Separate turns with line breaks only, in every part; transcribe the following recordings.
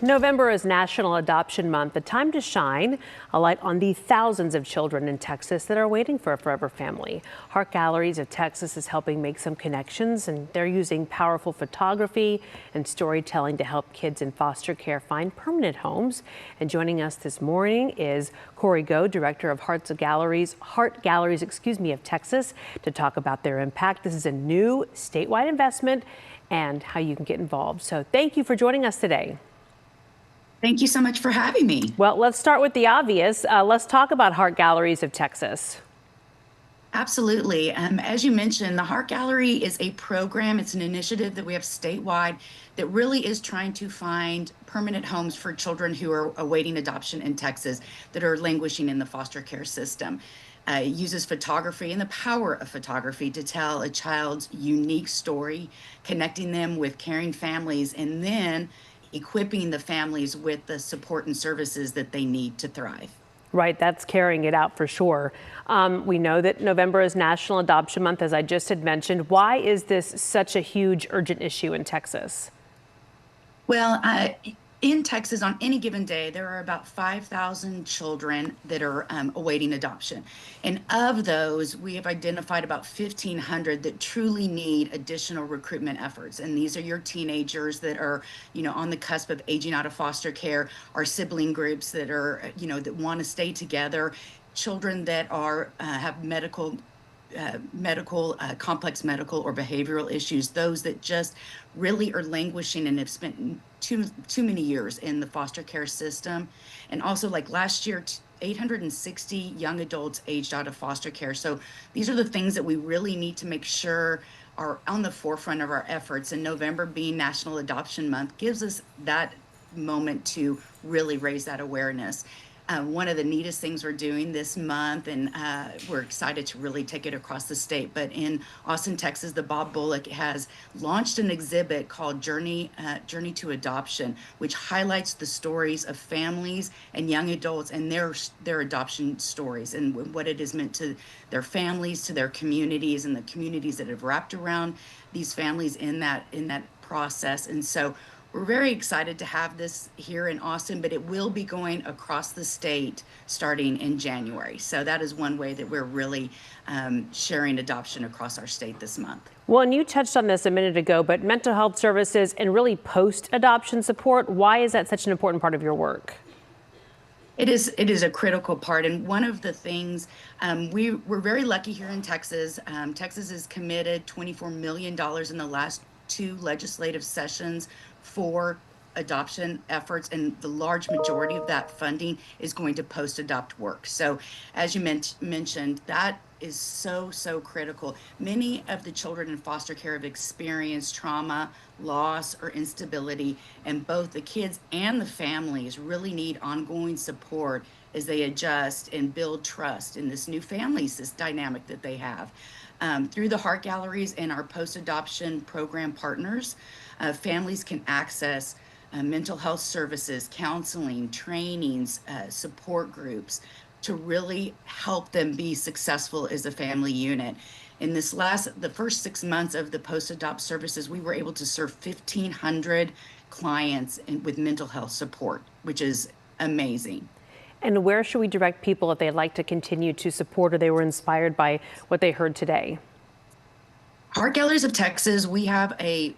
November is National Adoption Month, a time to shine a light on the thousands of children in Texas that are waiting for a forever family. Heart Galleries of Texas is helping make some connections, and they're using powerful photography and storytelling to help kids in foster care find permanent homes. And joining us this morning is Corey Go, Director of Heart Galleries of Texas, to talk about their impact. This is a new statewide investment and how you can get involved. So thank you for joining us today.
Thank you so much for having me.
Well, let's start with the obvious. Let's talk about Heart Galleries of Texas.
Absolutely. As you mentioned, the Heart Gallery is a program. It's an initiative that we have statewide that really is trying to find permanent homes for children who are awaiting adoption in Texas that are languishing in the foster care system. It uses photography and the power of photography to tell a child's unique story, connecting them with caring families, and then equipping the families with the support and services that they need to thrive.
Right, that's carrying it out for sure. We know that November is National Adoption Month, as I just had mentioned. Why is this such a huge, urgent issue in Texas?
Well, in Texas, on any given day, there are about 5,000 children that are awaiting adoption. And of those, we have identified about 1,500 that truly need additional recruitment efforts. And these are your teenagers that are, on the cusp of aging out of foster care, our sibling groups that are, that want to stay together, children that are have complex medical or behavioral issues, those that just really are languishing and have spent too many years in the foster care system. And also, like last year, 860 young adults aged out of foster care. So these are the things that we really need to make sure are on the forefront of our efforts. And November being National Adoption Month gives us that moment to really raise that awareness. One of the neatest things we're doing this month, and we're excited to really take it across the state, but in Austin, Texas, the Bob Bullock has launched an exhibit called Journey to Adoption, which highlights the stories of families and young adults and their adoption stories and what it has meant to their families, to their communities, and the communities that have wrapped around these families in that process. And so we're very excited to have this here in Austin, but it will be going across the state starting in January. So that is one way that we're really sharing adoption across our state this month.
Well, and you touched on this a minute ago, but mental health services and really post-adoption support, why is that such an important part of your work?
It is a critical part. And one of the things, we're very lucky here in Texas. Texas has committed $24 million in the last 2 legislative sessions for adoption efforts, and the large majority of that funding is going to post-adopt work. So as you mentioned, that is so critical. Many of the children in foster care have experienced trauma, loss, or instability, and both the kids and the families really need ongoing support as they adjust and build trust in this new family dynamic that they have. Through the Heart Galleries and our post-adoption program partners, families can access mental health services, counseling, trainings, support groups to really help them be successful as a family unit. In the first 6 months of the post-adopt services, we were able to serve 1,500 clients with mental health support, which is amazing.
And where should we direct people if they'd like to continue to support or they were inspired by what they heard today?
Heart Galleries of Texas, we have a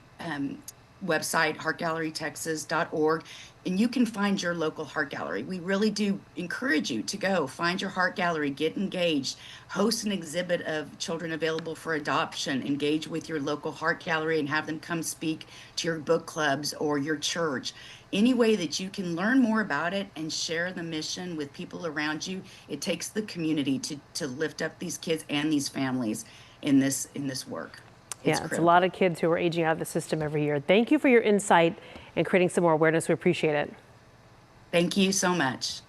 website, heartgallerytexas.org, and you can find your local Heart Gallery. We really do encourage you to go find your Heart Gallery, get engaged, host an exhibit of children available for adoption, engage with your local Heart Gallery and have them come speak to your book clubs or your church. Any way that you can learn more about it and share the mission with people around you. It takes the community to lift up these kids and these families in this work.
It's a lot of kids who are aging out of the system every year. Thank you for your insight and creating some more awareness. We appreciate it.
Thank you so much.